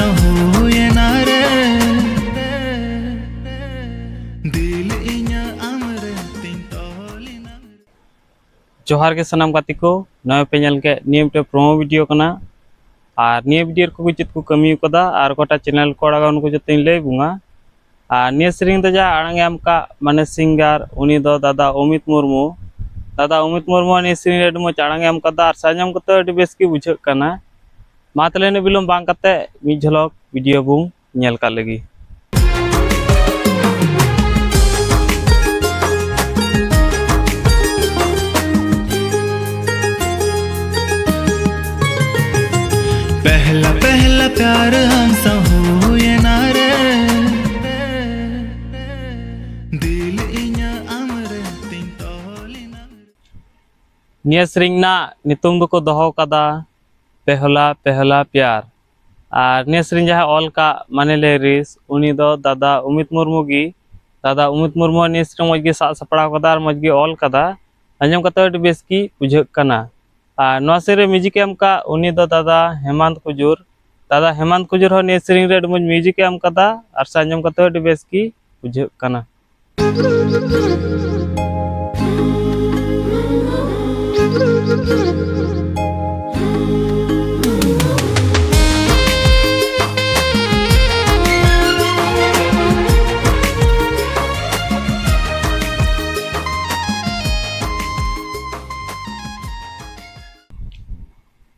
huye nare dil inya amre tintolina जोहार के सनाम गाती को नए पे नल के नियम टे प्रोमो वीडियो कना और निये वीडियो को चेत को कमी कदा और कोटा चैनल को आगा उनको जते ले बुंगा और निये सेरिंग तो जा आड़ंग एम का माने सिंगर उनी दो दादा अमित मुर्मू निये सेरिंग रे मो आड़ंग एम कदा और साजम कते अडी बेस की बुझ कना मा तले ने बिलम बांग कते मी झलक वीडियो बुंग नेल का लगी पहला पहला प्यार हमसा हुए नारे दिल इnya amre tintolina निये सेरिंग ना नितुम दो को दोहो कदा पहला पहला प्यार और निये सेरिंग जहाँ ऑल का माने लिरिक्स उनी दो दादा अमित मुर्मू गी दादा अमित मुर्मू निये सेरिंग मजगी सा सपड़ा कदा और मजगी ऑल कदा अंजम कते अडी बेस की बुझ कना और नवा सेरे म्यूजिक एम का उनी दो दादा हेमंत कुजूर हो निये सेरिंग रे मुझ म्यूजिक एम कदा और साजम कते अडी बेस की बुझ कना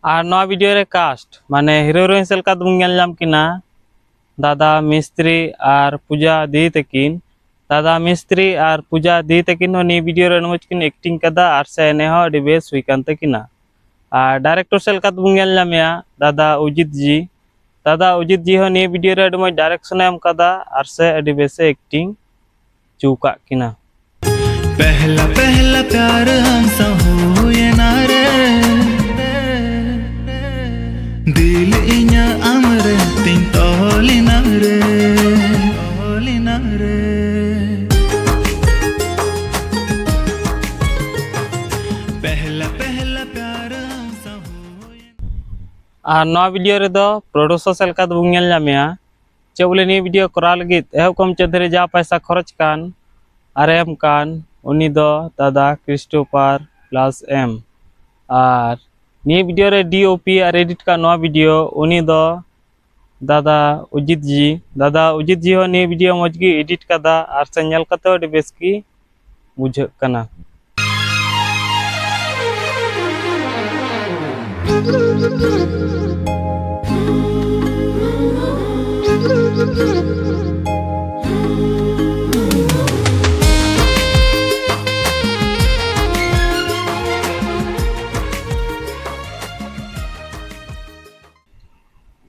और नवा वीडियो रे कास्ट माने हीरो हीरोइन सेलका दुंगल नाम किना दादा मिस्त्री और पूजा दी तकिन दादा मिस्त्री और पूजा दी तकिन नि वीडियो रे नमज किन एक्टिंग कदा और से ने हो अडी बेस हुई कान तकिना और डायरेक्टर सेलका दुंगल नामया दादा उजित जी हो नि वीडियो रे अडी डायरेक्शन एम कदा और से अडी बेस एक्टिंग चूका किना पहला पहला प्यार हमसा हुए नारे दिल inya amre tintolina re पहला पहला प्यार हमसा हुए और नवा वीडियो रे दो प्रोड्यूसर सेलका दुंगल नामया चे बोले नि वीडियो करा लगी एहो कम चधरे जा पैसा खर्च कान आरएम कान उनी दो दादा क्रिस्टोफर प्लस एम और नि वीडियो रे डीओपी और एडिट का नवा वीडियो उनी दो दादा उजित जी हो नि वीडियो मजगी एडिट कदा और से नेल कते अडी बेस की बुझ कना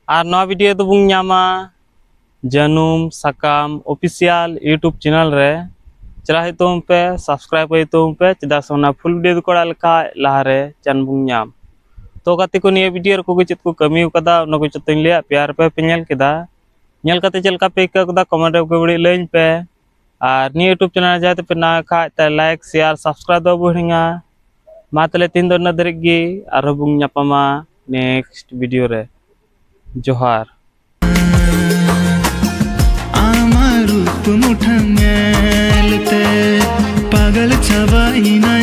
और नवा वीडियो तो बुंग नामा जनुम सकाम ऑफिशियल यूट्यूब चैनल रे चला है तुम पे सब्सक्राइब है तुम पे चदा सोना फुल वीडियो को लखा लहारे चन बुंग नाम तो गाते को निये वीडियो को चेत को कमी कदा उनको चतन लिया प्यार पे पेनल केदा नेल कते चलका पे कदा कमेंट को बड़ी लाइन पे और निये यूट्यूब चैनल जाते पे ना खा त लाइक शेयर सब्सक्राइब दो बुढ़िंगा मा तले तीन दो नदरगी और बुंग नापमा नेक्स्ट वीडियो रे जोहार आमारूप मुठंगेलते पागल छबाई ना